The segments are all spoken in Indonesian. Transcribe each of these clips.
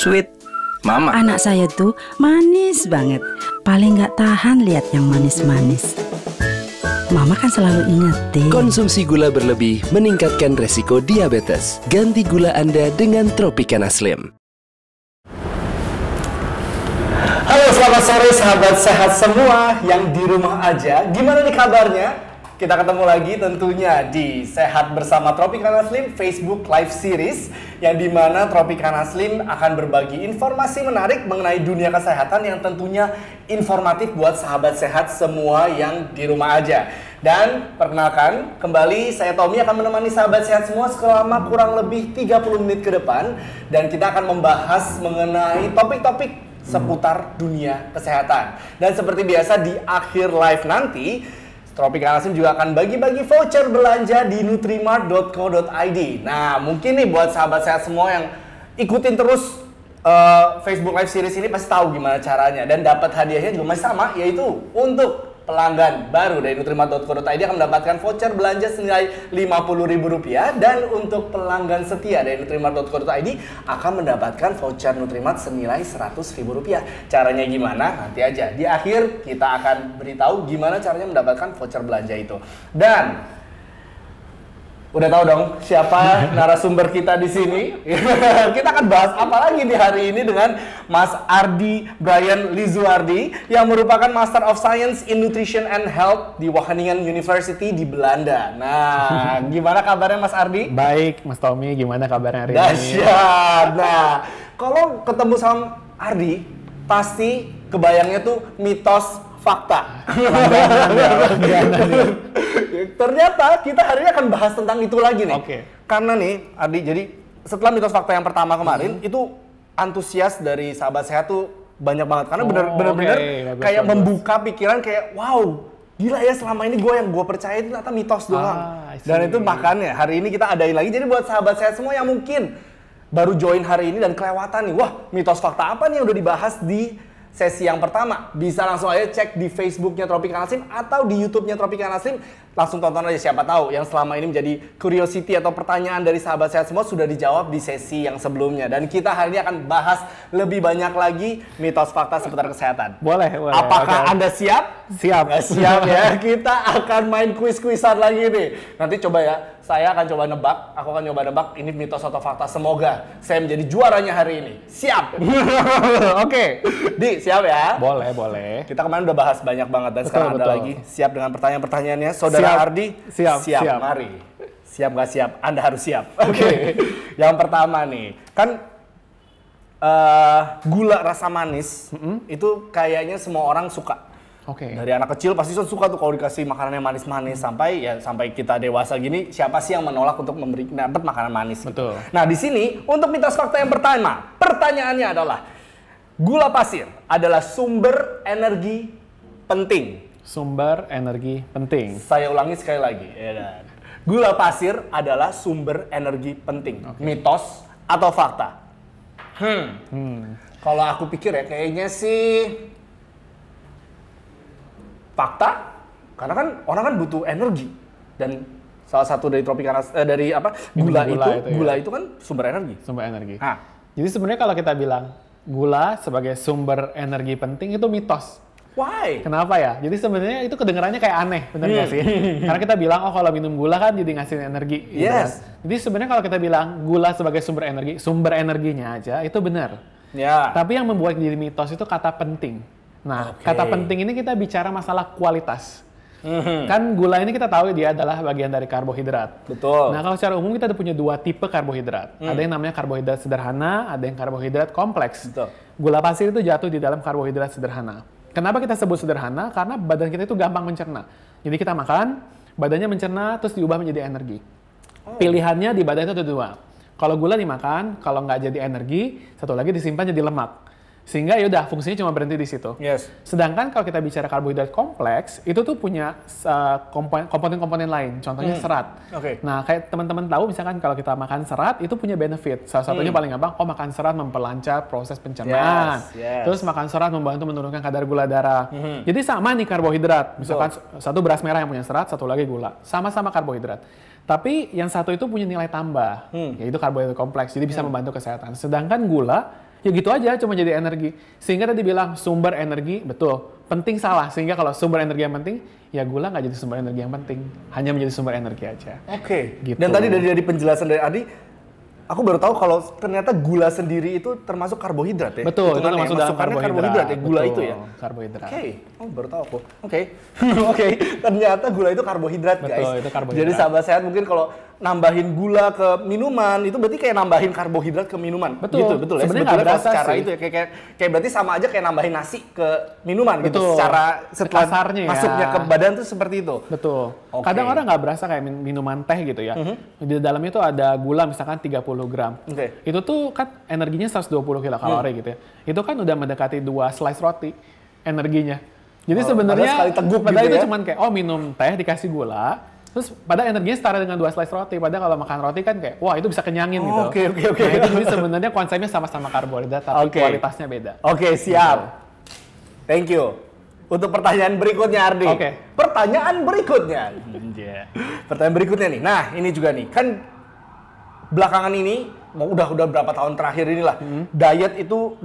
sweet. Mama. Anak saya tuh manis banget. Paling nggak tahan lihat yang manis-manis. Mama kan selalu ingetin. Konsumsi gula berlebih meningkatkan resiko diabetes. Ganti gula Anda dengan Tropicana Slim. Halo, selamat sore sahabat sehat semua yang di rumah aja. Gimana nih kabarnya? Kita ketemu lagi tentunya di Sehat Bersama Tropicana Slim Facebook Live Series, yang dimana Tropicana Slim akan berbagi informasi menarik mengenai dunia kesehatan yang tentunya informatif buat sahabat sehat semua yang di rumah aja. Dan perkenalkan, kembali saya Tommy akan menemani sahabat sehat semua selama kurang lebih 30 menit ke depan. Dan kita akan membahas mengenai topik-topik seputar dunia kesehatan. Dan seperti biasa di akhir live nanti, Tropicana Slim juga akan bagi-bagi voucher belanja di nutrimart.co.id. Nah, mungkin nih buat sahabat sehat semua yang ikutin terus Facebook Live Series ini pasti tahu gimana caranya. Dan dapat hadiahnya juga masih sama, yaitu untuk pelanggan baru dari nutrimart.co.id akan mendapatkan voucher belanja senilai Rp50.000, dan untuk pelanggan setia dari nutrimart.co.id akan mendapatkan voucher Nutrimart senilai Rp100.000. Caranya gimana? Nanti aja di akhir kita akan beritahu gimana caranya mendapatkan voucher belanja itu. Dan udah tahu dong siapa narasumber kita di sini. Kita akan bahas apa lagi di hari ini dengan Mas Ardi Brian Lizuardi yang merupakan Master of Science in Nutrition and Health di Wageningen University di Belanda. Nah, gimana kabarnya Mas Ardi? Baik, Mas Tommy, gimana kabarnya hari ini? Dahsyat. Nah, kalau ketemu sama Ardi, pasti kebayangnya tuh mitos fakta. Ternyata kita hari ini akan bahas tentang itu lagi nih. Oke. Karena nih, Ardi, jadi setelah mitos fakta yang pertama kemarin, itu antusias dari sahabat sehat tuh banyak banget. Karena bener-bener kayak membuka pikiran kayak, wow, gila ya, selama ini yang gue percaya itu ternyata mitos doang. Dan itu makanya hari ini kita adain lagi. Jadi buat sahabat sehat semua yang mungkin baru join hari ini dan kelewatan nih, wah, mitos fakta apa nih yang udah dibahas di sesi yang pertama, bisa langsung aja cek di Facebooknya Tropicana Slim atau di YouTube-nya Tropicana Slim. Langsung tonton aja, siapa tahu yang selama ini menjadi curiosity atau pertanyaan dari sahabat sehat semua sudah dijawab di sesi yang sebelumnya. Dan kita hari ini akan bahas lebih banyak lagi mitos fakta seputar kesehatan. Boleh. Apakah Anda siap? Siap. Siap ya. Kita akan main kuis-kuisan lagi nih. Nanti coba ya, saya akan coba nebak, aku akan coba nebak ini mitos atau fakta. Semoga saya menjadi juaranya hari ini. Siap? Oke. Di, siap ya? Boleh. Kita kemarin udah bahas banyak banget dan sekarang ada lagi. Siap dengan pertanyaan-pertanyaannya. Saudara Ardi? Siap. Mari. Siap nggak siap? Anda harus siap. Oke. Yang pertama nih, kan gula rasa manis itu kayaknya semua orang suka. Oke. Dari anak kecil pasti suka tuh kalau dikasih makanan yang manis-manis, sampai kita dewasa gini, siapa sih yang menolak untuk dapat makanan manis? Betul. Gitu. Nah, di sini untuk mitos fakta yang pertama, pertanyaannya adalah gula pasir adalah sumber energi penting. Sumber energi penting. Saya ulangi sekali lagi. Ya, gula pasir adalah sumber energi penting. Okay. Mitos atau fakta? Kalau aku pikir ya kayaknya sih fakta, karena kan orang kan butuh energi, dan salah satu dari gula itu kan sumber energi. Nah, jadi sebenarnya kalau kita bilang gula sebagai sumber energi penting itu mitos. Why? Kenapa ya? Jadi sebenarnya itu kedengarannya kayak aneh, benar nggak sih? Karena kita bilang, oh kalau minum gula kan jadi ngasih energi. Gitu yes. Kan? Jadi sebenarnya kalau kita bilang gula sebagai sumber energinya aja itu benar. Ya. Tapi yang membuat jadi mitos itu kata penting. Nah, kata penting ini kita bicara masalah kualitas. Kan gula ini kita tahu dia adalah bagian dari karbohidrat. Betul. Nah, kalau secara umum kita ada punya dua tipe karbohidrat. Ada yang namanya karbohidrat sederhana, ada yang karbohidrat kompleks. Betul. Gula pasir itu jatuh di dalam karbohidrat sederhana. Kenapa kita sebut sederhana? Karena badan kita itu gampang mencerna. Jadi kita makan, badannya mencerna, terus diubah menjadi energi. Pilihannya di badan itu ada dua. Kalau gula dimakan, kalau nggak jadi energi, satu lagi disimpan jadi lemak. Sehingga yaudah fungsinya cuma berhenti di situ. Yes. Sedangkan kalau kita bicara karbohidrat kompleks, itu tuh punya komponen-komponen lain. Contohnya serat. Okay. Nah, kayak teman-teman tahu misalkan kalau kita makan serat, itu punya benefit. Salah satunya paling gampang, makan serat memperlancar proses pencernaan. Yes. Terus makan serat membantu menurunkan kadar gula darah. Jadi sama nih karbohidrat. Misalkan satu beras merah yang punya serat, satu lagi gula. Sama-sama karbohidrat. Tapi yang satu itu punya nilai tambah, yaitu karbohidrat kompleks. Jadi bisa membantu kesehatan. Sedangkan gula ya gitu aja, cuma jadi energi. Sehingga tadi bilang sumber energi, betul. Penting salah, sehingga kalau sumber energi yang penting, ya gula nggak jadi sumber energi yang penting. Hanya menjadi sumber energi aja. Oke. Gitu. Dan tadi dari penjelasan dari Adi, aku baru tahu kalau ternyata gula sendiri itu termasuk karbohidrat ya. Betul, itu termasuk dalam karbohidrat ya, gula betul, itu ya. Karbohidrat. Oke. Oh, baru tahu aku. Oke. Oke, ternyata gula itu karbohidrat, guys. Betul, itu karbohidrat. Jadi sahabat sehat mungkin kalau nambahin gula ke minuman itu berarti kayak nambahin karbohidrat ke minuman. Betul. Gitu, betul ya. Sebenarnya nggak berasa secara sih. itu ya kayak berarti sama aja kayak nambahin nasi ke minuman gitu. Betul. Secara setelah Kasarnya ya. masuknya ke badan tuh seperti itu. Betul. Oke. Kadang orang nggak berasa kayak minuman teh gitu ya. Di dalamnya itu ada gula misalkan 30 gram. Oke. Itu tuh kan energinya 120 kilokalori gitu ya. Itu kan udah mendekati 2 slice roti energinya. Jadi sebenarnya padahal sekali teguk padahal gitu itu ya. cuman kayak minum teh dikasih gula. Terus pada energinya setara dengan 2 slice roti. Padahal kalau makan roti kan kayak wah itu bisa kenyangin gitu. Oke. Nah, itu jadi sebenarnya konsepnya sama-sama karbohidrat tapi kualitasnya beda. Oke, siap. Thank you. Untuk pertanyaan berikutnya, Ardi. Oke. Pertanyaan berikutnya. Pertanyaan berikutnya nih. Nah, ini juga nih. Kan belakangan ini udah berapa tahun terakhir inilah. Diet itu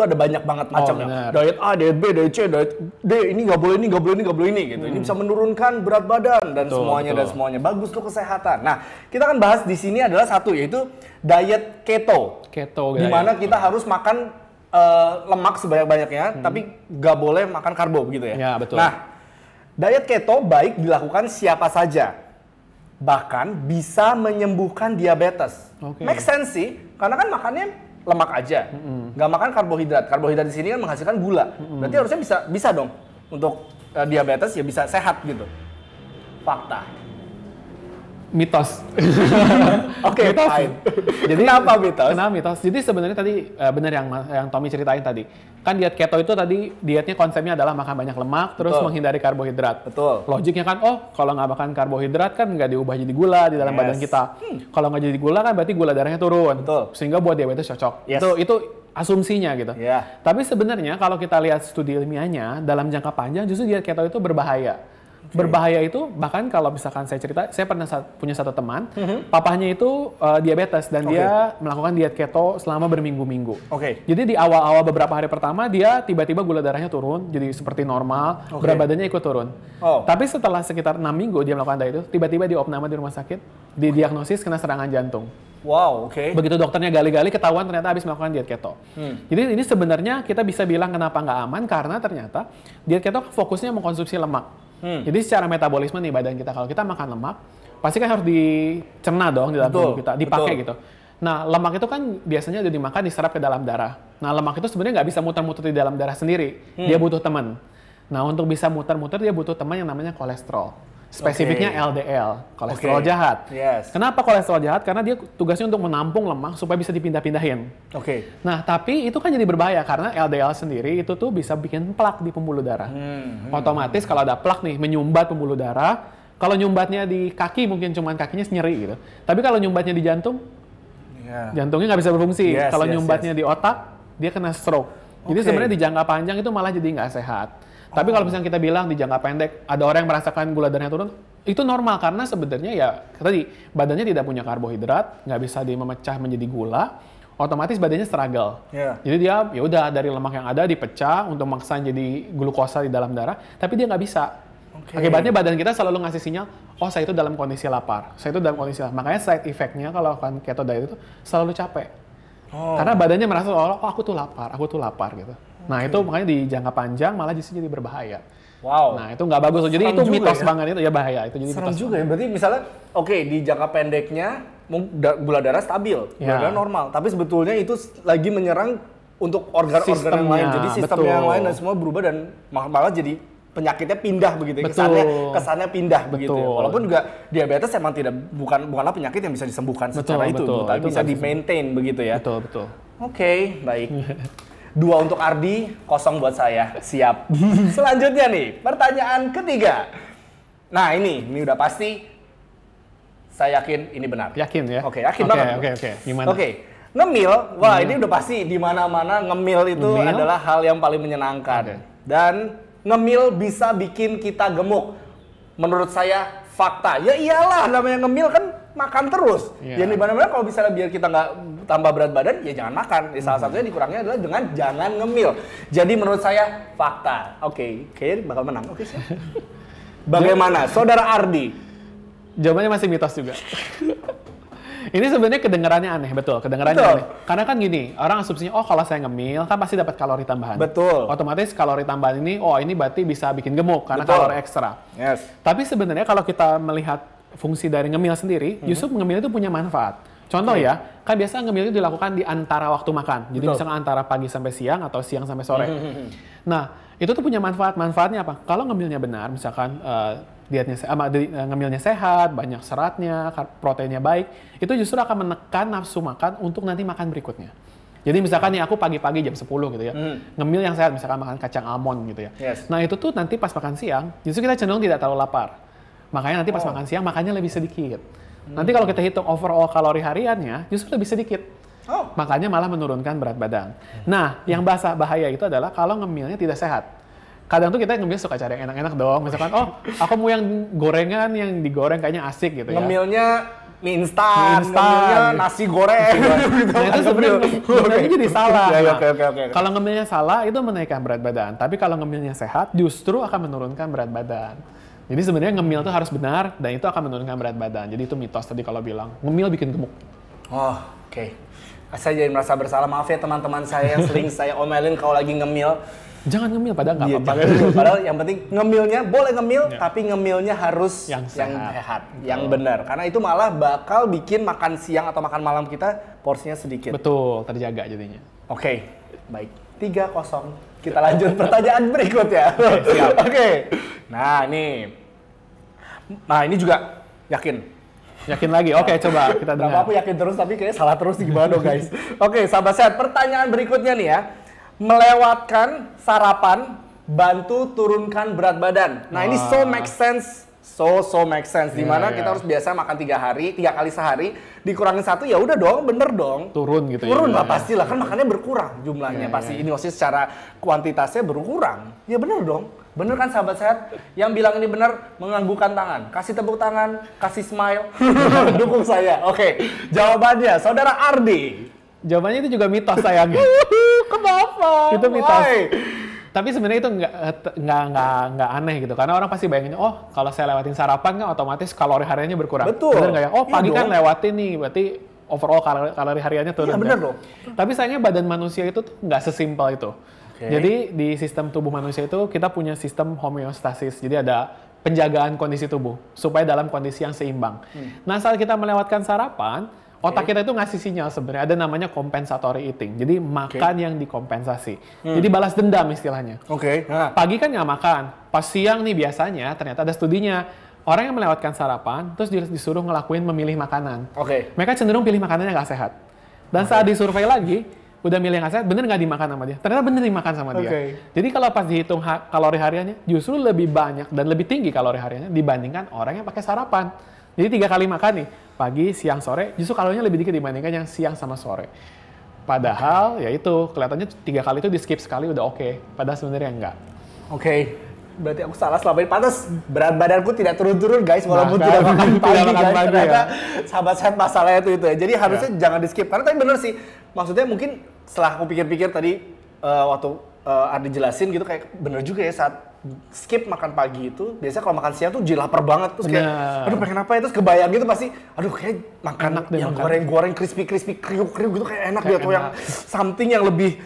ada banyak banget macamnya. benar. Diet A, diet B, diet C, diet D. Ini nggak boleh ini, nggak boleh ini, nggak boleh ini gitu. Ini bisa menurunkan berat badan dan semuanya bagus untuk kesehatan. Nah, kita kan bahas di sini adalah satu yaitu diet keto. Keto Di mana kita harus makan lemak sebanyak-banyaknya, tapi nggak boleh makan karbo begitu ya? Ya, betul. Nah, diet keto baik dilakukan siapa saja. Bahkan bisa menyembuhkan diabetes. Oke. Make sense sih, karena kan makannya lemak aja. Nggak makan karbohidrat. Karbohidrat di sini kan menghasilkan gula. Berarti harusnya bisa dong untuk diabetes ya bisa sehat gitu. Fakta. Mitos. Oke, Mitos. fine. Jadi Kenapa mitos? Kenapa mitos? Jadi sebenarnya tadi benar yang Tommy ceritain tadi. Kan diet keto itu tadi dietnya konsepnya adalah makan banyak lemak terus Betul. menghindari karbohidrat. Betul. Logiknya kan kalau nggak makan karbohidrat kan nggak diubah jadi gula di dalam Yes. badan kita. Kalau nggak jadi gula kan berarti gula darahnya turun. Betul. Sehingga buat diabetes cocok. Yes. Itu asumsinya gitu. Yeah. Tapi sebenarnya kalau kita lihat studi ilmiahnya dalam jangka panjang justru diet keto itu berbahaya. Berbahaya itu bahkan kalau misalkan saya cerita, saya pernah punya satu teman, papahnya itu diabetes dan dia melakukan diet keto selama berminggu-minggu. Oke. Jadi di awal-awal beberapa hari pertama dia tiba-tiba gula darahnya turun, jadi seperti normal, berat badannya ikut turun. Oh. Tapi setelah sekitar 6 minggu dia melakukan diet itu, tiba-tiba di opname di rumah sakit, didiagnosis kena serangan jantung. Wow, oke. Begitu dokternya gali-gali ketahuan ternyata habis melakukan diet keto. Jadi ini sebenarnya kita bisa bilang kenapa nggak aman karena ternyata diet keto fokusnya mengkonsumsi lemak. Jadi secara metabolisme nih badan kita kalau kita makan lemak pasti kan harus dicerna dong di dalam tubuh kita, dipakai gitu. Nah lemak itu kan biasanya udah dimakan diserap ke dalam darah. Nah lemak itu sebenarnya nggak bisa muter-muter di dalam darah sendiri, dia butuh teman. Nah untuk bisa muter-muter dia butuh teman yang namanya kolesterol. Spesifiknya LDL, kolesterol jahat. Yes. Kenapa kolesterol jahat? Karena dia tugasnya untuk menampung lemak supaya bisa dipindah-pindahin. Oke. Nah, tapi itu kan jadi berbahaya karena LDL sendiri itu tuh bisa bikin plak di pembuluh darah. Otomatis kalau ada plak nih menyumbat pembuluh darah, kalau nyumbatnya di kaki mungkin cuman kakinya nyeri gitu. Tapi kalau nyumbatnya di jantung, jantungnya nggak bisa berfungsi. Yes, Kalau yes, nyumbatnya di otak, dia kena stroke. Jadi sebenarnya di jangka panjang itu malah jadi nggak sehat. Tapi kalau misalnya kita bilang di jangka pendek ada orang yang merasakan gula darahnya turun, itu normal karena sebenarnya ya tadi badannya tidak punya karbohidrat, nggak bisa dimemecah menjadi gula, otomatis badannya struggle. Jadi dia ya udah dari lemak yang ada dipecah untuk maksa jadi glukosa di dalam darah, tapi dia nggak bisa. Akibatnya badan kita selalu ngasih sinyal, oh saya itu dalam kondisi lapar, saya itu dalam kondisi lapar. Makanya side effect-nya kalau kan keto diet itu selalu capek. Karena badannya merasa oh aku tuh lapar gitu. Nah itu makanya di jangka panjang malah justru jadi berbahaya. Wow. Nah itu nggak bagus. Jadi itu mitos banget itu ya bahaya. Itu jadi Serem mitos juga ya. Berarti misalnya di jangka pendeknya gula darah stabil, gula darah normal. Tapi sebetulnya itu lagi menyerang untuk organ-organ yang lain. Jadi sistemnya yang lain dan semua berubah dan malah jadi penyakitnya pindah begitu. Kesannya pindah begitu. Walaupun juga diabetes emang bukanlah penyakit yang bisa disembuhkan secara tapi bisa di-maintain begitu ya. Betul. Oke, baik. 2 untuk Ardi, 0 buat saya. Siap. Selanjutnya nih, pertanyaan ketiga. Nah ini udah pasti. Saya yakin ini benar. Yakin ya? Oke, yakin banget. Oke. Gimana? Ngemil, wah ini udah pasti di mana-mana ngemil itu adalah hal yang paling menyenangkan. Dan ngemil bisa bikin kita gemuk. Menurut saya fakta. Ya iyalah namanya ngemil kan makan terus. Yang dimana-mana kalau misalnya biar kita nggak tambah berat badan, ya jangan makan. Salah satunya dikurangnya adalah dengan jangan ngemil. Jadi menurut saya fakta. Oke, kayaknya bakal menang. Oke, siap. Bagaimana, Saudara Ardi? Jawabannya masih mitos juga. Ini sebenarnya kedengarannya aneh, betul. Kedengarannya aneh. Karena kan gini, orang asumsinya, oh kalau saya ngemil, kan pasti dapat kalori tambahan. Betul. Otomatis kalori tambahan ini, oh ini berarti bisa bikin gemuk, karena kalori ekstra. Yes. Tapi sebenarnya kalau kita melihat fungsi dari ngemil sendiri, justru ngemil itu punya manfaat. Contoh ya, kan biasa ngemil itu dilakukan di antara waktu makan. Jadi misalnya antara pagi sampai siang, atau siang sampai sore. Nah, itu tuh punya manfaat. Manfaatnya apa? Kalau ngemilnya benar, misalkan ngemilnya sehat, banyak seratnya, proteinnya baik, itu justru akan menekan nafsu makan untuk nanti makan berikutnya. Jadi misalkan nih aku pagi-pagi jam 10 gitu ya, ngemil yang sehat, misalkan makan kacang almond gitu ya. Nah itu tuh nanti pas makan siang, justru kita cenderung tidak terlalu lapar. Makanya nanti pas makan siang, makannya lebih sedikit. Nanti kalau kita hitung overall kalori hariannya, justru lebih sedikit. Makanya malah menurunkan berat badan. Nah, yang bahaya itu adalah kalau ngemilnya tidak sehat. Kadang tuh kita ngemil suka cari yang enak-enak dong. Misalkan, aku mau yang gorengan, yang digoreng kayaknya asik gitu ya. Ngemilnya mie instan, ngemilnya nasi goreng. Gitu. Nah itu sebenarnya jadi salah. Okay. Kalau ngemilnya salah, itu menaikkan berat badan. Tapi kalau ngemilnya sehat, justru akan menurunkan berat badan. Jadi sebenarnya ngemil itu harus benar, dan itu akan menurunkan berat badan. Jadi itu mitos tadi kalau bilang, ngemil bikin gemuk. Oke. Saya jadi merasa bersalah, maaf ya teman-teman saya yang sering saya omelin kalau lagi ngemil. Jangan ngemil, padahal nggak apa-apa. Padahal yang penting ngemilnya boleh ngemil, tapi ngemilnya harus yang sehat, yang benar. Karena itu malah bakal bikin makan siang atau makan malam kita porsinya sedikit. Betul, terjaga jadinya. Oke, baik. 3-0. Kita lanjut pertanyaan berikutnya. Oke. Nah ini juga yakin. Yakin lagi? Oke, coba kita dengar. Gak apa-apa yakin terus, tapi kayaknya salah terus gimana dong guys. Oke, sahabat sehat. Pertanyaan berikutnya nih ya. Melewatkan sarapan bantu turunkan berat badan. Nah ini so make sense. So make sense. Dimana kita harus biasa makan 3 kali sehari, dikurangin 1 ya udah dong, bener dong. Turun gitu. Turun lah pastilah, kan makannya berkurang jumlahnya pasti. Ini maksudnya secara kuantitasnya berkurang. Ya bener dong. Bener kan sahabat sehat? Yang bilang ini bener, menganggukkan tangan. Kasih tepuk tangan, kasih smile. Dukung saya. Oke, jawabannya Saudara Ardi. Jawabannya itu juga mitos sayangnya. Kenapa? Itu mitos. Tapi sebenarnya itu nggak aneh gitu, karena orang pasti bayangin, kalau saya lewatin sarapan kan otomatis kalori hariannya berkurang. Betul. Bener nggak ya? Pagi kan lewatin nih, berarti overall kalori hariannya turun. Iya bener dong. Tapi sayangnya badan manusia itu tuh nggak sesimpel itu. Jadi di sistem tubuh manusia itu kita punya sistem homeostasis. Jadi ada penjagaan kondisi tubuh supaya dalam kondisi yang seimbang. Nah saat kita melewatkan sarapan, otak kita itu ngasih sinyal sebenarnya, ada namanya compensatory eating. Jadi makan yang dikompensasi. Jadi balas dendam istilahnya. Pagi kan nggak makan. Pas siang nih biasanya ternyata ada studinya. Orang yang melewatkan sarapan, terus disuruh ngelakuin memilih makanan. Mereka cenderung pilih makanannya nggak sehat. Dan saat disurvei lagi, udah milih yang nggak sehat, bener nggak dimakan sama dia? Ternyata bener dimakan sama dia. Jadi kalau pas dihitung kalori hariannya, justru lebih banyak dan lebih tinggi kalori hariannya dibandingkan orang yang pakai sarapan. Jadi 3 kali makan nih, pagi, siang, sore, justru kalorinya lebih dikit dibandingkan yang siang sama sore. Padahal ya itu, kelihatannya 3 kali itu di skip sekali udah oke. Padahal sebenarnya enggak. Berarti aku salah selama ini. Pantas berat badanku tidak turun-turun guys, walaupun tidak makan pagi guys. Ternyata sahabat sehat masalahnya itu ya. Jadi harusnya jangan di skip. Karena tadi bener sih, maksudnya mungkin setelah aku pikir-pikir tadi waktu Ardi jelasin gitu, kayak bener juga ya saat skip makan pagi itu, biasanya kalau makan siang tuh jadi lapar banget, terus kayak aduh pengen apa ya, terus kebayang gitu pasti, aduh kayak makan yang goreng-goreng, crispy, kriuk-kriuk gitu kayak enak gitu, atau yang something yang lebih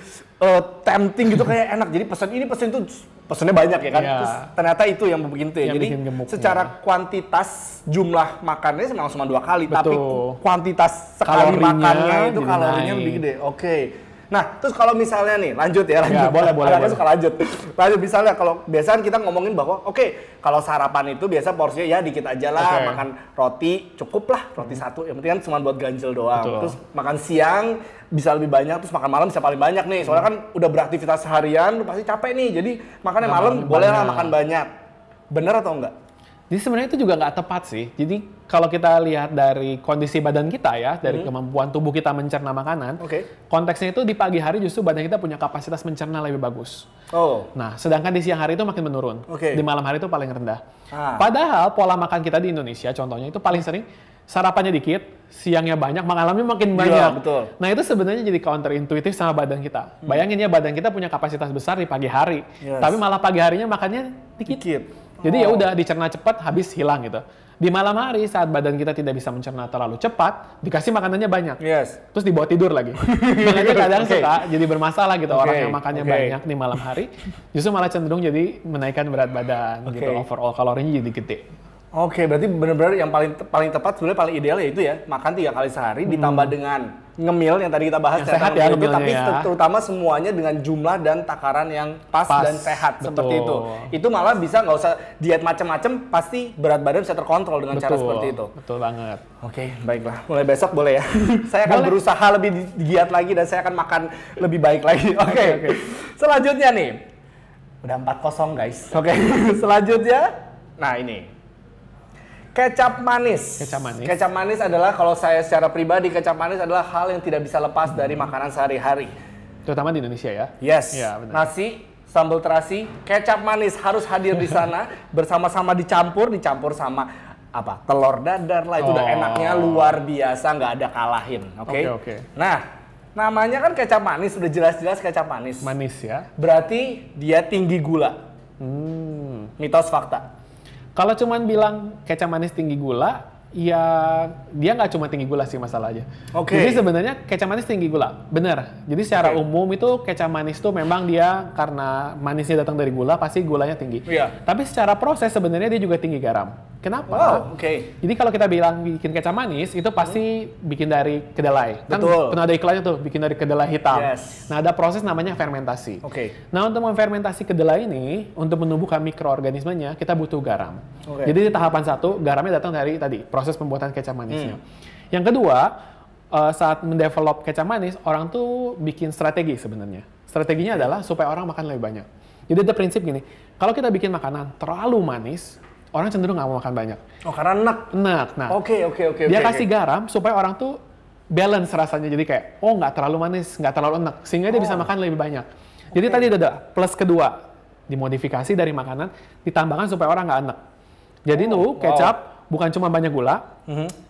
tempting gitu kayak enak. Jadi pesan itu pesannya banyak ya kan, terus ternyata itu yang bikin itu ya. Jadi secara kuantitas jumlah makannya memang cuma 2 kali, tapi kuantitas sekali makannya itu kalorinya lebih gede. Nah, terus kalau misalnya nih, lanjut. Boleh. Suka lanjut. Misalnya kalau biasanya kita ngomongin bahwa kalau sarapan itu biasa porsinya ya dikit aja lah, makan roti cukup lah, roti 1, yang penting kan cuma buat ganjel doang. Terus makan siang bisa lebih banyak, terus makan malam bisa paling banyak nih. Soalnya kan udah beraktivitas seharian, pasti capek nih. Jadi makannya malam bolehlah makan banyak. Bener atau enggak? Jadi sebenarnya itu juga nggak tepat sih. Jadi kalau kita lihat dari kondisi badan kita ya, dari kemampuan tubuh kita mencerna makanan, konteksnya itu di pagi hari justru badan kita punya kapasitas mencerna lebih bagus. Nah, sedangkan di siang hari itu makin menurun. Di malam hari itu paling rendah. Padahal pola makan kita di Indonesia, contohnya itu paling sering sarapannya dikit, siangnya banyak, malamnya makin Iya, banyak. betul. Nah itu sebenarnya jadi counterintuitif sama badan kita. Bayangin ya, badan kita punya kapasitas besar di pagi hari, Yes. tapi malah pagi harinya makannya dikit. Jadi ya udah dicerna cepat, habis hilang gitu. Di malam hari saat badan kita tidak bisa mencerna terlalu cepat, dikasih makanannya banyak. Yes. Terus dibawa tidur lagi. Makanya kadang Oke. suka jadi bermasalah gitu, Oke. orang yang makannya Oke. banyak di malam hari, justru malah cenderung jadi menaikkan berat badan gitu, Oke. overall kalorinya jadi gede. Oke, berarti benar-benar yang paling tepat sebenarnya paling ideal ya itu ya, makan 3 kali sehari ditambah dengan ngemil yang tadi kita bahas Yang sehat ya, itu, ngemilnya tapi ya. terutama semuanya dengan jumlah dan takaran yang pas Pas, dan sehat betul. seperti itu. Itu malah bisa nggak usah diet macam-macam, pasti berat badan bisa terkontrol dengan cara seperti itu. Betul banget. Oke, baiklah. Mulai besok boleh ya. Saya akan berusaha lebih giat lagi dan saya akan makan lebih baik lagi. Oke. Selanjutnya nih. Udah 4-0 guys. Oke. Selanjutnya. Nah ini. Kecap manis. Kecap manis. Kecap manis adalah kalau saya secara pribadi, kecap manis adalah hal yang tidak bisa lepas dari makanan sehari-hari. Terutama di Indonesia ya. Yes. Ya, benar. Nasi, sambal terasi, kecap manis harus hadir di sana bersama-sama dicampur sama apa? Telur dadar lah, itu udah Oh. enaknya luar biasa, nggak ada kalahin. Oke. Oke. Nah, namanya kan kecap manis, udah jelas-jelas kecap manis. Manis ya. Berarti dia tinggi gula. Mitos fakta. Kalau cuman bilang kecap manis tinggi gula, ya dia nggak cuma tinggi gula sih masalahnya. Oke. Jadi sebenarnya kecap manis tinggi gula, bener. Jadi secara umum itu kecap manis tuh memang dia karena manisnya datang dari gula, pasti gulanya tinggi. Iya. Tapi secara proses sebenarnya dia juga tinggi garam. Kenapa? Wow, oke. Jadi kalau kita bilang bikin kecap manis, itu pasti bikin dari kedelai. Kan Betul. pernah ada iklannya tuh, bikin dari kedelai hitam. Yes. Nah ada proses namanya fermentasi. Oke. Nah untuk memfermentasi kedelai ini, untuk menumbuhkan mikroorganismenya, kita butuh garam. Oke. Jadi di tahapan 1, garamnya datang dari tadi, proses pembuatan kecap manisnya. Yang kedua, saat mendevelop kecap manis, orang tuh bikin strategi sebenarnya. Strateginya adalah supaya orang makan lebih banyak. Jadi ada prinsip gini, kalau kita bikin makanan terlalu manis, orang cenderung nggak mau makan banyak. Oh, karena enak. Enak. Nah, Oke. dia kasih garam supaya orang tuh balance rasanya. Jadi kayak, oh nggak terlalu manis, nggak terlalu enak. Sehingga dia bisa makan lebih banyak. Jadi tadi ada plus kedua, dimodifikasi dari makanan, ditambahkan supaya orang nggak enak. Jadi tuh kecap bukan cuma banyak gula,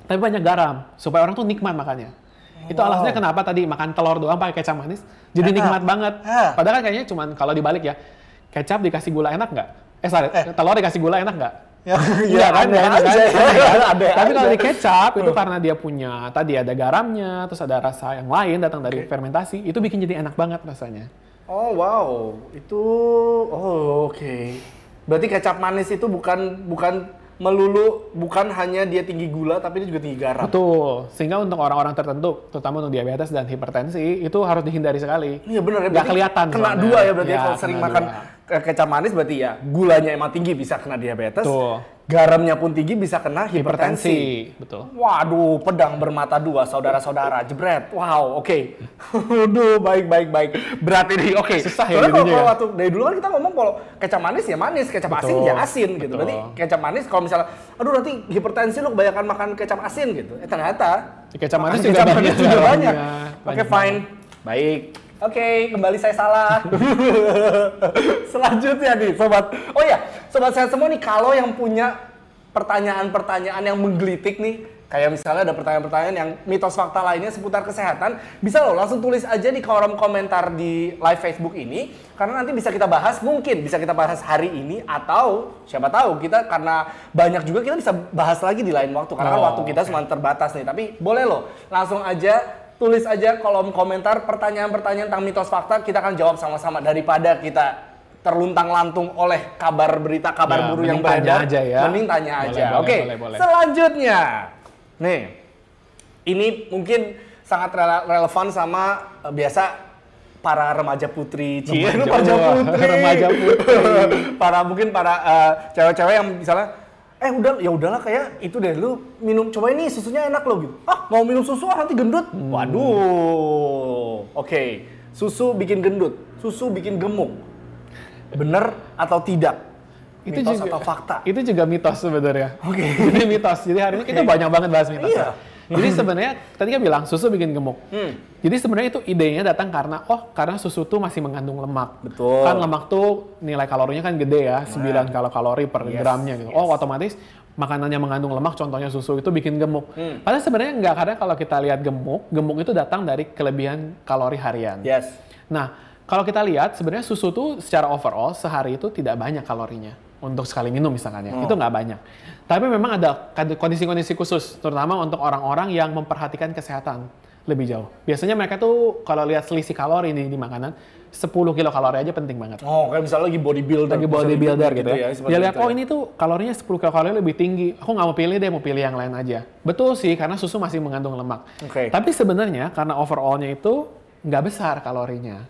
tapi banyak garam. Supaya orang tuh nikmat makannya. Itu alasannya kenapa tadi makan telur doang pakai kecap manis, jadi nikmat banget. Padahal kan kayaknya cuma kalau dibalik ya, kecap dikasih gula enak nggak? Telur dikasih gula enak nggak? Iya kan, aneh kan? aja. Aneh Tapi kalau aja. di kecap itu karena dia punya tadi ada garamnya, terus ada rasa yang lain datang dari fermentasi, itu bikin jadi enak banget rasanya. Oh wow, itu oke. Berarti kecap manis itu bukan melulu, bukan hanya dia tinggi gula, tapi dia juga tinggi garam. Betul. Sehingga untuk orang-orang tertentu, terutama untuk diabetes dan hipertensi, itu harus dihindari sekali. Iya benar ya. Nggak berarti kelihatan. Kena soalnya. dua ya berarti Ya, kalau sering kena makan dua. kecap manis berarti ya gulanya emang tinggi bisa kena diabetes. Betul. Garamnya pun tinggi bisa kena hipertensi. Betul. Waduh, pedang bermata dua, saudara-saudara, jebret. Wow, oke. Waduh, baik. Berat ini, oke. Susah ya Soalnya jadinya kalau ya. waktu dari dulu kan kita ngomong kalau kecap manis ya manis, kecap asin Betul. ya asin gitu. Betul. Berarti kecap manis kalau misalnya, aduh nanti hipertensi lu kebanyakan makan kecap asin gitu. Ternyata Kecap manis makan juga kecap banyak manis juga banyak. garamnya. Oke, Banyak fine. Baik. Oke, kembali saya salah. Selanjutnya nih, sobat. Oh ya, sobat sehat semua nih, kalau yang punya pertanyaan-pertanyaan yang menggelitik nih, kayak misalnya ada pertanyaan-pertanyaan yang mitos fakta lainnya seputar kesehatan, bisa loh langsung tulis aja di kolom komentar di live Facebook ini, karena nanti bisa kita bahas, mungkin bisa kita bahas hari ini, atau siapa tahu kita karena banyak juga kita bisa bahas lagi di lain waktu, karena kan waktu kita cuma terbatas nih. Tapi boleh loh, langsung aja tulis aja kolom komentar pertanyaan-pertanyaan tentang mitos fakta, kita akan jawab sama-sama daripada kita terluntang-lantung oleh kabar berita, kabar Ya, burung yang mending tanya beredar. aja ya. Mending tanya Boleh, aja. boleh, Oke, boleh. selanjutnya. Nih, ini mungkin sangat relevan sama biasa para remaja putri. Remaja putri. Remaja putri. Mungkin para cewek-cewek yang misalnya udahlah kayak itu deh, lu minum, coba ini susunya enak loh gitu. Mau minum susu nanti gendut. Waduh. Oke. Susu bikin gendut, susu bikin gemuk. Bener atau tidak? Itu Mitos juga atau fakta? Itu juga mitos sebenarnya. Oke. Ini mitos. Jadi hari ini kita banyak banget bahas mitos. Iya. Jadi sebenarnya tadi kan bilang susu bikin gemuk. Jadi sebenarnya itu idenya datang karena susu tuh masih mengandung lemak. Betul. Kan lemak tuh nilai kalorinya kan gede ya, 9 kalori per gramnya gitu. Oh, otomatis makanan yang mengandung lemak, contohnya susu, itu bikin gemuk. Padahal sebenarnya enggak, karena kalau kita lihat gemuk itu datang dari kelebihan kalori harian. Yes. Nah, kalau kita lihat sebenarnya susu tuh secara overall sehari itu tidak banyak kalorinya untuk sekali minum misalkan ya. Itu nggak banyak. Tapi memang ada kondisi-kondisi khusus, terutama untuk orang-orang yang memperhatikan kesehatan lebih jauh. Biasanya mereka tuh kalau lihat selisih kalori nih di makanan, 10 kilokalori aja penting banget. Oh, kayak misalnya lagi bodybuilder gitu ya. Dia lihat, oh ini tuh kalorinya 10 kilokalori lebih tinggi. Aku nggak mau pilih deh, mau pilih yang lain aja. Betul sih, karena susu masih mengandung lemak. Tapi sebenarnya karena overallnya itu nggak besar kalorinya.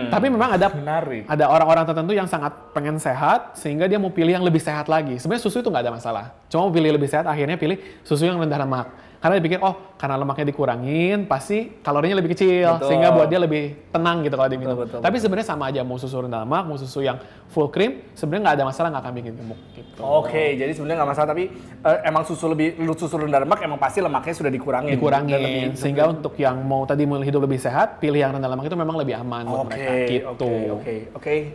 Tapi memang ada orang-orang tertentu yang sangat pengen sehat sehingga dia mau pilih yang lebih sehat lagi. Sebenarnya susu itu nggak ada masalah. Cuma mau pilih lebih sehat, akhirnya pilih susu yang rendah lemak. Karena dia pikir, oh karena lemaknya dikurangin, pasti kalorinya lebih kecil. Sehingga buat dia lebih tenang gitu kalau diminum. Tapi sebenarnya sama aja, mau susu rendah lemak, mau susu yang full cream, sebenarnya nggak ada masalah, nggak akan bikin gemuk. Gitu. Oke, jadi sebenarnya nggak masalah, tapi emang susu rendah lemak emang pasti lemaknya sudah dikurangin. Sehingga untuk yang mau hidup lebih sehat, pilih yang rendah lemak itu memang lebih aman buat mereka. Gitu. Oke.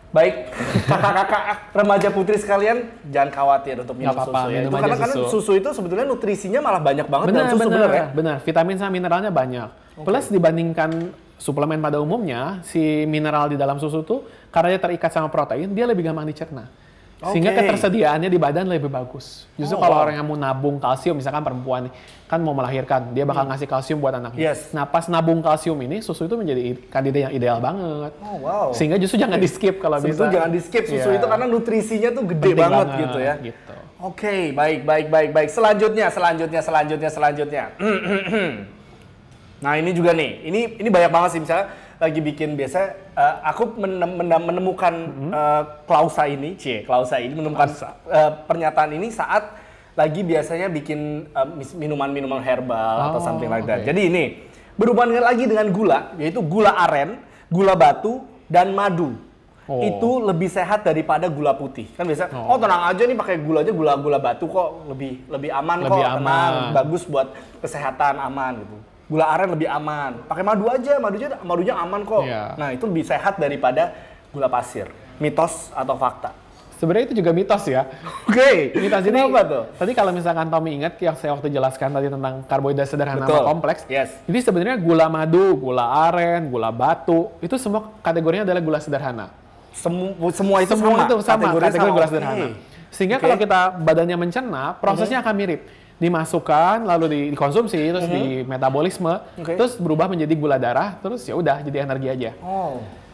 Baik, kakak-kakak remaja putri sekalian, jangan khawatir untuk minum susu ya. Itu karena susu itu sebetulnya nutrisinya malah banyak banget dalam susu, benar. Vitamin sama mineralnya banyak. Plus dibandingkan suplemen pada umumnya, si mineral di dalam susu tuh karena dia terikat sama protein, dia lebih gampang dicerna. Sehingga ketersediaannya di badan lebih bagus. Justru kalau orang yang mau nabung kalsium, misalkan perempuan kan mau melahirkan, dia bakal ngasih kalsium buat anaknya. Nah, pas nabung kalsium ini, susu itu menjadi kandidat yang ideal banget. Sehingga justru jangan di-skip kalau bisa. Jangan di-skip susu itu karena nutrisinya tuh gede banget gitu ya. Gitu. Oke, baik. Selanjutnya. Nah, ini juga nih. Ini banyak banget sih, misalnya lagi bikin biasa aku menemukan klausa ini menemukan pernyataan ini saat lagi biasanya bikin minuman-minuman herbal atau something like that. Jadi ini berhubungan lagi dengan gula, yaitu gula aren, gula batu dan madu. Itu lebih sehat daripada gula putih. Kan biasa, tenang aja nih pakai gula batu kok lebih aman kok, tenang, bagus buat kesehatan, aman gitu. Gula aren lebih aman. Pakai madunya aman kok. Nah, itu lebih sehat daripada gula pasir. Mitos atau fakta? Sebenarnya itu juga mitos ya. Mitos ini apa tuh? Tadi kalau misalkan Tommy ingat yang saya waktu jelaskan tadi tentang karbohidrat sederhana sama kompleks. Jadi sebenarnya gula madu, gula aren, gula batu, itu semua kategorinya adalah gula sederhana. Semua itu sama kategori gula sederhana. Sehingga kalau kita badannya mencerna, prosesnya akan mirip. Dimasukkan lalu dikonsumsi terus di metabolisme terus berubah menjadi gula darah terus ya udah jadi energi aja.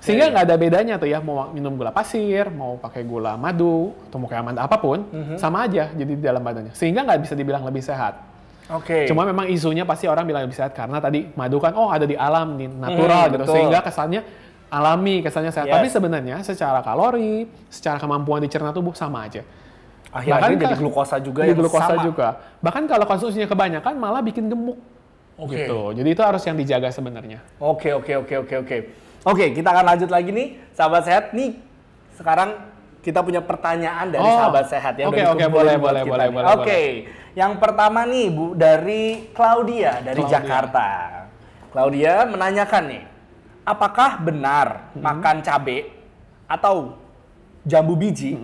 Sehingga nggak ada bedanya tuh ya mau minum gula pasir, mau pakai gula madu atau mau kayak apapun sama aja jadi di dalam badannya. Sehingga nggak bisa dibilang lebih sehat. Cuma memang isunya pasti orang bilang lebih sehat karena tadi madu kan ada di alam, di natural gitu. Sehingga kesannya alami, kesannya sehat. Tapi sebenarnya secara kalori, secara kemampuan dicerna tubuh sama aja. Akhirnya jadi glukosa juga juga. Bahkan kalau konsumsinya kebanyakan malah bikin gemuk. Gitu. Jadi itu harus yang dijaga sebenarnya. Oke, kita akan lanjut lagi nih, sahabat sehat. Nih, sekarang kita punya pertanyaan dari sahabat sehat ya. Boleh. Yang pertama nih, Bu, dari Claudia dari Jakarta. Claudia menanyakan nih, apakah benar makan cabai atau jambu biji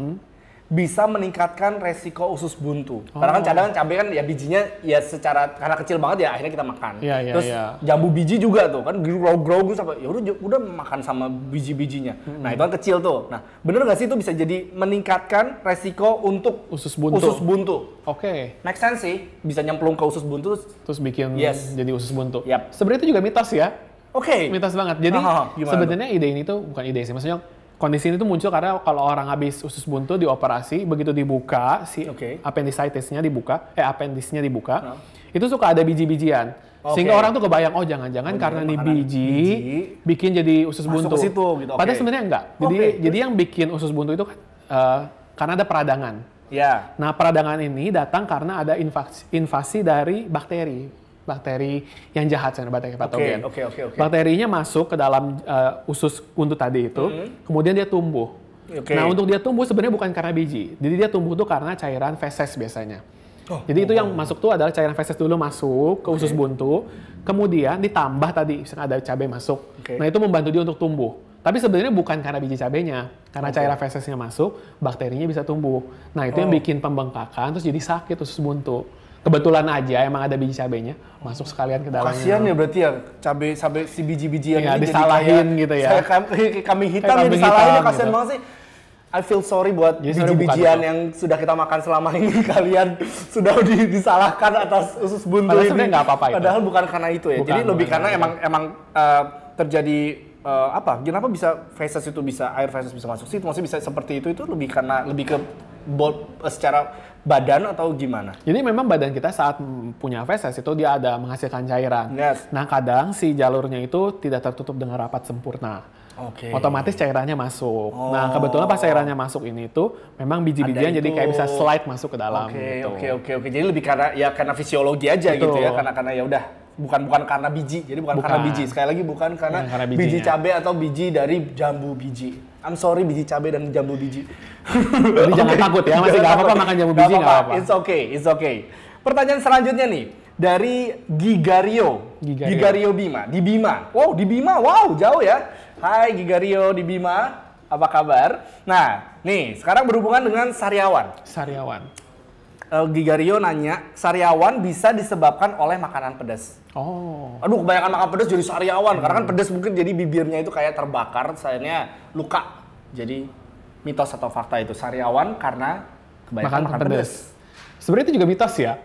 bisa meningkatkan resiko usus buntu? Karena kan cadangan cabai kan ya bijinya ya secara karena kecil banget ya akhirnya kita makan. Terus jambu biji juga tuh kan grow sampai ya udah makan sama biji-bijinya. Nah, itu kan kecil tuh. Nah, bener nggak sih itu bisa jadi meningkatkan resiko untuk usus buntu? Make sense sih, bisa nyemplung ke usus buntu terus bikin jadi usus buntu. Sebenarnya itu juga mitos ya. Mitos banget. Jadi sebenarnya ide ini tuh bukan ide sih, maksudnya kondisi ini tuh muncul karena kalau orang habis usus buntu dioperasi, begitu dibuka, appendicitis-nya dibuka, appendisnya dibuka, itu suka ada biji-bijian. Sehingga orang tuh kebayang, jangan-jangan karena nih biji bikin jadi usus buntu. Padahal sebenarnya enggak. Jadi yang bikin usus buntu itu karena ada peradangan. Nah, peradangan ini datang karena ada invasi dari bakteri yang jahat, bakteri patogen. Bakterinya masuk ke dalam usus buntu tadi itu, kemudian dia tumbuh. Nah, untuk dia tumbuh sebenarnya bukan karena biji. Jadi dia tumbuh itu karena cairan feses biasanya. Jadi itu yang masuk tuh adalah cairan feses dulu masuk ke usus buntu, kemudian ditambah tadi misalnya ada cabai masuk. Nah itu membantu dia untuk tumbuh. Tapi sebenarnya bukan karena biji cabenya, karena cairan fesesnya masuk, bakterinya bisa tumbuh. Nah itu yang bikin pembengkakan, terus jadi sakit usus buntu. Kebetulan aja emang ada biji cabenya masuk sekalian ke dalamnya. Kasian ya berarti ya cabai si biji-bijian ya, ini disalahin jadi gitu ya. Kambing hitam yang disalahin ya, kasian gitu. banget sih. I feel sorry buat biji-bijian yang sudah kita makan selama ini. Kalian sudah disalahkan atas usus buntu Padahal ini. sebenarnya nggak apa-apa itu. Padahal bukan karena itu ya. Bukan, jadi lebih karena itu. emang terjadi kenapa bisa feses itu bisa air feses bisa masuk sih? Maksudnya bisa seperti itu lebih ke secara badan atau gimana? Jadi memang badan kita saat punya feses itu dia ada menghasilkan cairan. Yes. Nah kadang si jalurnya itu tidak tertutup dengan rapat sempurna. Otomatis cairannya masuk. Nah kebetulan pas cairannya masuk ini tuh memang biji-bijian jadi kayak bisa slide masuk ke dalam. Oke. Jadi lebih karena fisiologi aja gitu ya. Karena ya udah bukan karena biji. Jadi bukan karena biji. Sekali lagi bukan karena biji cabai atau biji dari jambu biji. I'm sorry biji cabai dan jambu biji. Jadi jangan takut ya, masih nggak apa-apa makan jambu biji nggak apa-apa. It's okay. Pertanyaan selanjutnya nih dari Gigario Bima di Bima. Wow di Bima, wow jauh ya. Hai Gigario di Bima, apa kabar? Nah nih sekarang berhubungan dengan sariawan. Gigario nanya, sariawan bisa disebabkan oleh makanan pedas. Aduh kebanyakan makan pedas jadi sariawan. Karena kan pedas mungkin jadi bibirnya itu kayak terbakar, sayangnya luka. Jadi mitos atau fakta itu sariawan karena kebanyakan makan pedas. Sebenarnya itu juga mitos ya.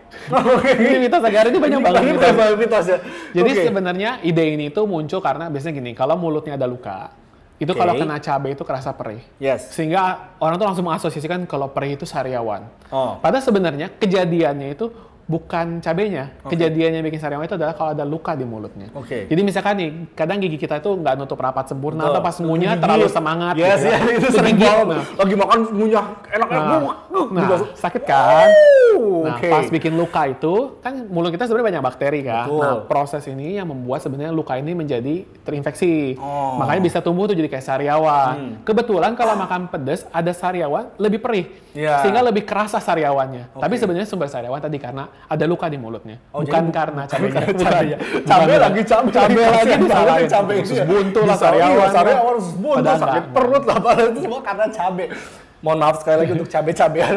Ini mitos agar ini banyak banget mitos ya. Jadi sebenarnya ide ini tuh muncul karena biasanya gini, kalau mulutnya ada luka, itu kalau kena cabai itu kerasa perih. Sehingga orang tuh langsung mengasosiasikan kalau perih itu sariawan. Padahal sebenarnya kejadiannya itu bukan cabenya. Kejadiannya bikin sariawan itu adalah kalau ada luka di mulutnya. Jadi misalkan nih, kadang gigi kita itu nggak nutup rapat sempurna atau pas ngunyah terlalu semangat. Itu sering banget. Lagi makan ngunyah enak-enak. Nah, sakit kan? Nah, pas bikin luka itu, kan mulut kita sebenarnya banyak bakteri kan? Nah, proses ini yang membuat sebenarnya luka ini menjadi terinfeksi. Makanya bisa tumbuh tuh jadi kayak sariawan. Kebetulan kalau makan pedas, ada sariawan lebih perih. Sehingga lebih kerasa sariawannya. Tapi sebenarnya sumber sariawan tadi karena ada luka di mulutnya. Bukan karena cabenya. Cabai lagi disalahin. Cabai usus buntu lah sariawan. Sariawan usus buntu, sakit perut lah. Padahal itu semua karena cabai. Mohon maaf sekali lagi untuk cabai-cabean.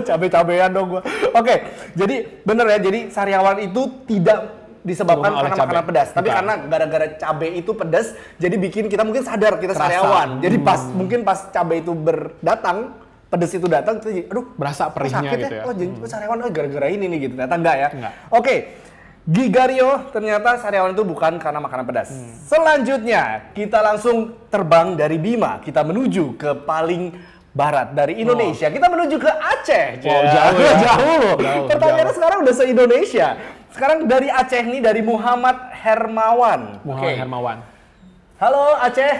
Cabai-cabean dong gua. Oke, jadi bener ya. Jadi sariawan itu tidak disebabkan karena makanan pedas. Tapi karena gara-gara cabai itu pedas, jadi bikin kita mungkin sadar kita sariawan. Jadi mungkin pas cabai itu berdatang, pedas itu datang, itu aduh berasa perihnya gitu ya. Jadi sariawan gara-gara ini nih gitu. Ternyata enggak ya. Oke. Gigario, ternyata sariawan itu bukan karena makanan pedas. Selanjutnya, kita langsung terbang dari Bima. Kita menuju ke paling barat dari Indonesia. Kita menuju ke Aceh. Jauh ya. Jauh. Pertanyaannya sekarang udah se-Indonesia. Sekarang dari Aceh nih, dari Muhammad Hermawan. Hermawan. Halo Aceh.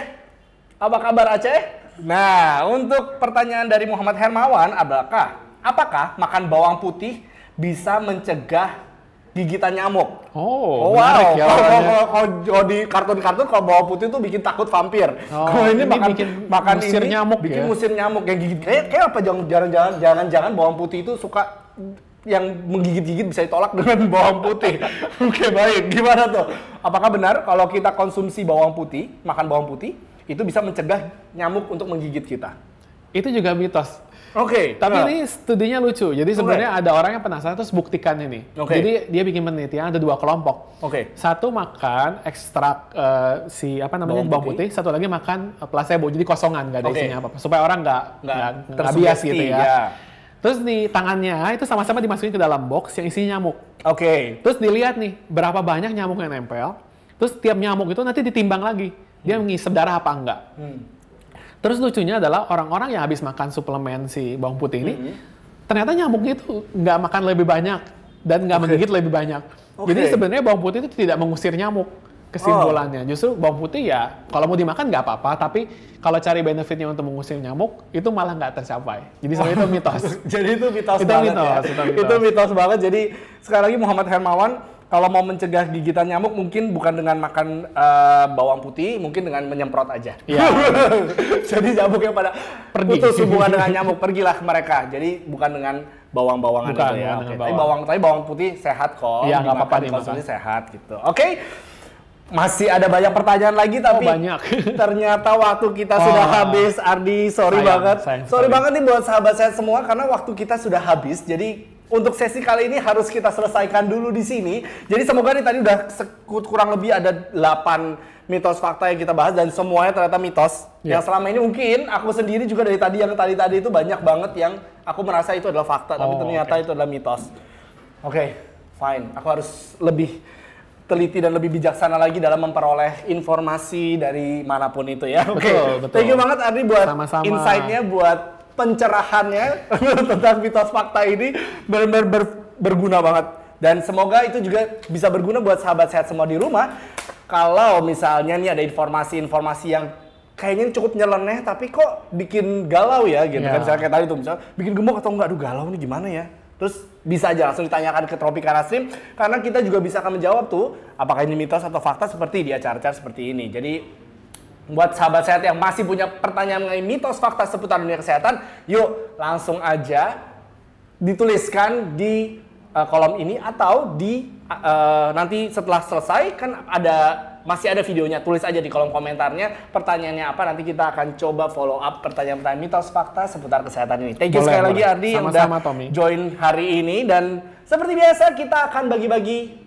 Apa kabar Aceh? Nah, untuk pertanyaan dari Muhammad Hermawan, apakah makan bawang putih bisa mencegah gigitan nyamuk? Menarik ya. Kalau di kartun-kartun kalau bawang putih tuh bikin takut vampir. Kalau ini makan musir nyamuk bikin ya? musir nyamuk yang gigit. Kayak apa jangan-jangan bawang putih itu suka yang menggigit-gigit bisa ditolak dengan bawang putih. Oke, baik. Gimana tuh? Apakah benar kalau kita konsumsi makan bawang putih itu bisa mencegah nyamuk untuk menggigit kita? Itu juga mitos. Tapi ini studinya lucu. Jadi sebenarnya ada orang yang penasaran terus buktikan ini. Jadi dia bikin penelitian ada 2 kelompok. Satu makan ekstrak bawang putih, satu lagi makan placebo. Jadi kosongan, nggak ada isinya apa-apa. Supaya orang nggak bias gitu ya. Terus di tangannya itu sama-sama dimasukin ke dalam box yang isinya nyamuk. Terus dilihat nih berapa banyak nyamuk yang nempel. Terus tiap nyamuk itu nanti ditimbang lagi. Dia mengisap darah apa enggak. Terus lucunya adalah orang-orang yang habis makan suplemen si bawang putih ini, ternyata nyamuknya itu nggak makan lebih banyak dan nggak menggigit lebih banyak. Jadi sebenarnya bawang putih itu tidak mengusir nyamuk. Kesimpulannya, justru bawang putih ya kalau mau dimakan nggak apa-apa, tapi kalau cari benefitnya untuk mengusir nyamuk, itu malah nggak tercapai. Jadi sebenarnya itu mitos. Jadi itu mitos banget. Itu mitos banget. Jadi sekali lagi Muhammad Hermawan, kalau mau mencegah gigitan nyamuk mungkin bukan dengan makan bawang putih, mungkin dengan menyemprot aja. Jadi nyamuknya pada putus hubungan dengan nyamuk, pergilah mereka. Jadi bukan dengan bawang-bawangan Bukan, itu ya. bukan Oke. dengan Tapi bawang putih sehat kok. Iya, nggak apa-apa dikonsumsi dimakan. sehat gitu. Oke. Masih ada banyak pertanyaan lagi tapi banyak. ternyata waktu kita sudah habis. Ardi, sorry Sayang, banget. sayang Sorry sekali. banget nih buat sahabat saya semua karena waktu kita sudah habis. Jadi untuk sesi kali ini harus kita selesaikan dulu di sini. Jadi semoga nih tadi udah kurang lebih ada 8 mitos fakta yang kita bahas dan semuanya ternyata mitos. Ya. Yang selama ini mungkin aku sendiri juga dari tadi yang tadi itu banyak banget yang aku merasa itu adalah fakta tapi ternyata itu adalah mitos. Oke, fine. Aku harus lebih teliti dan lebih bijaksana lagi dalam memperoleh informasi dari manapun itu ya. Oke. Betul. Thank you banget Ardi buat Sama-sama. insight-nya, buat pencerahannya tentang mitos fakta ini benar-benar berguna banget. Dan semoga itu juga bisa berguna buat sahabat sehat semua di rumah. Kalau misalnya nih ada informasi-informasi yang kayaknya cukup nyeleneh tapi kok bikin galau ya gitu kan. Misalnya kayak tadi tuh, misalnya bikin gemuk atau enggak, aduh galau nih gimana ya. Terus bisa aja langsung ditanyakan ke Tropicana Slim karena kita juga bisa akan menjawab tuh apakah ini mitos atau fakta seperti di acara-acara seperti ini. Jadi buat sahabat sehat yang masih punya pertanyaan mengenai mitos fakta seputar dunia kesehatan, yuk langsung aja dituliskan di kolom ini atau di nanti setelah selesai kan masih ada videonya, tulis aja di kolom komentarnya pertanyaannya apa, nanti kita akan coba follow up pertanyaan-pertanyaan mitos fakta seputar kesehatan ini. Thank you sekali lagi Ardi yang udah join hari ini dan seperti biasa kita akan bagi-bagi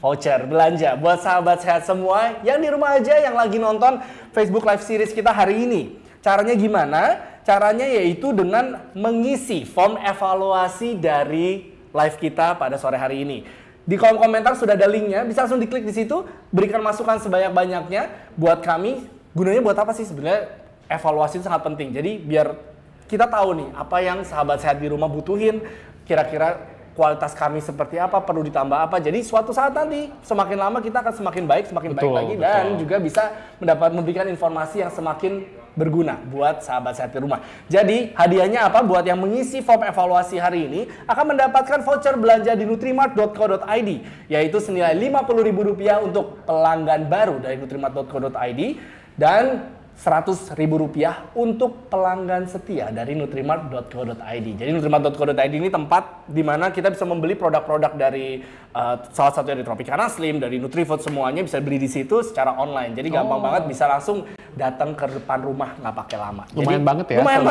voucher belanja buat sahabat sehat semua yang di rumah aja yang lagi nonton Facebook Live Series kita hari ini. Caranya gimana? Caranya yaitu dengan mengisi form evaluasi dari live kita pada sore hari ini. Di kolom komentar sudah ada linknya, bisa langsung diklik di situ, berikan masukan sebanyak-banyaknya buat kami. Gunanya buat apa sih sebenarnya? Evaluasi itu sangat penting. Jadi biar kita tahu nih apa yang sahabat sehat di rumah butuhin, kira-kira kualitas kami seperti apa, perlu ditambah apa. Jadi suatu saat nanti semakin lama kita akan semakin baik lagi dan juga bisa memberikan informasi yang semakin berguna buat sahabat sehat di rumah. Jadi hadiahnya apa? Buat yang mengisi form evaluasi hari ini akan mendapatkan voucher belanja di nutrimart.co.id yaitu senilai Rp50.000 untuk pelanggan baru dari nutrimart.co.id dan Rp100.000 untuk pelanggan setia dari nutrimart.co.id. Jadi nutrimart.co.id ini tempat di mana kita bisa membeli produk-produk dari salah satu dari Tropicana Slim, dari Nutrifood, semuanya bisa beli di situ secara online. Jadi gampang banget, bisa langsung datang ke depan rumah nggak pakai lama. Lumayan banget ya. Lumayan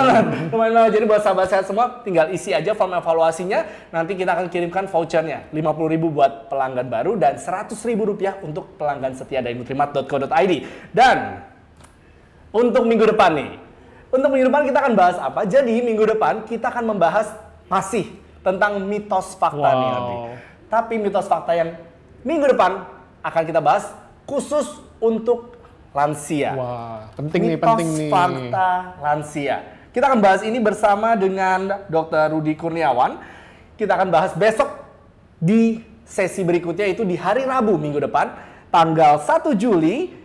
banget. Jadi buat sahabat sehat semua tinggal isi aja form evaluasinya. Nanti kita akan kirimkan vouchernya Rp50.000 buat pelanggan baru dan Rp100.000 untuk pelanggan setia dari nutrimart.co.id. Dan untuk minggu depan nih, kita akan bahas apa? Jadi minggu depan kita akan membahas masih tentang mitos fakta nih Ardi. Tapi mitos fakta yang minggu depan akan kita bahas khusus untuk lansia. Wah, penting nih. Mitos fakta lansia. Kita akan bahas ini bersama dengan Dr. Rudy Kurniawan. Kita akan bahas besok di sesi berikutnya, yaitu di hari Rabu minggu depan, tanggal 1 Juli,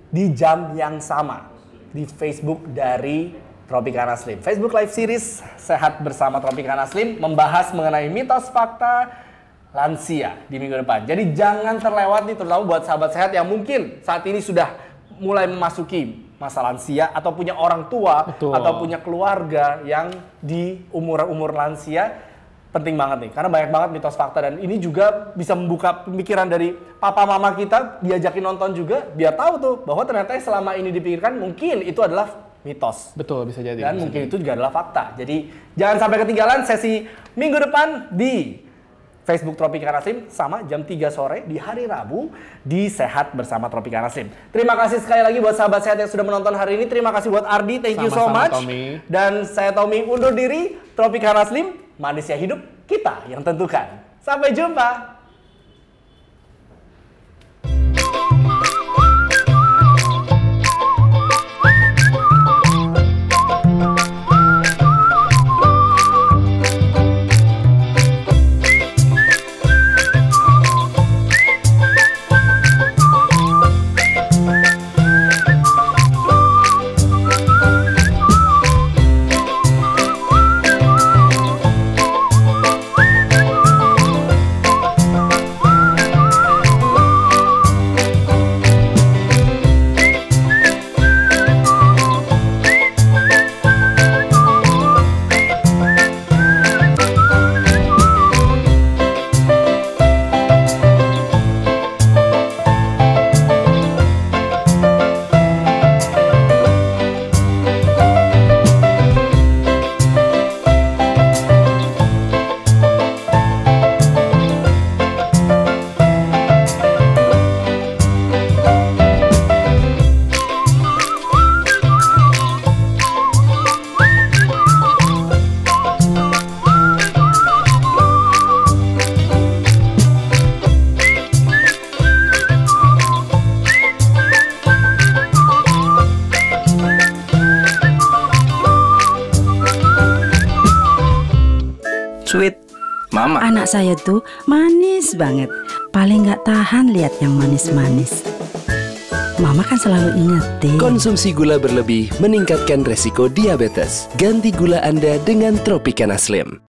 di jam yang sama di Facebook dari Tropicana Slim. Facebook Live Series Sehat Bersama Tropicana Slim membahas mengenai mitos fakta lansia di minggu depan. Jadi jangan terlewat nih, terutama buat sahabat sehat yang mungkin saat ini sudah mulai memasuki masa lansia atau punya orang tua atau punya keluarga yang di umur lansia. Penting banget nih, karena banyak banget mitos fakta dan ini juga bisa membuka pemikiran dari papa mama kita, diajakin nonton juga biar tahu tuh bahwa ternyata selama ini dipikirkan mungkin itu adalah mitos. Betul, bisa jadi. Dan mungkin itu juga adalah fakta. Jadi jangan sampai ketinggalan sesi minggu depan di Facebook Tropicana Slim sama jam 3 sore di hari Rabu di Sehat Bersama Tropicana Slim. Terima kasih sekali lagi buat sahabat sehat yang sudah menonton hari ini. Terima kasih buat Ardi, thank you so much. Tommy. Dan saya Tommy undur diri. Tropicana Slim, manisnya hidup kita yang tentukan. Sampai jumpa. Mama. Anak saya tuh manis banget. Paling nggak tahan lihat yang manis-manis. Mama kan selalu ingetin. Konsumsi gula berlebih meningkatkan resiko diabetes. Ganti gula Anda dengan Tropicana Slim.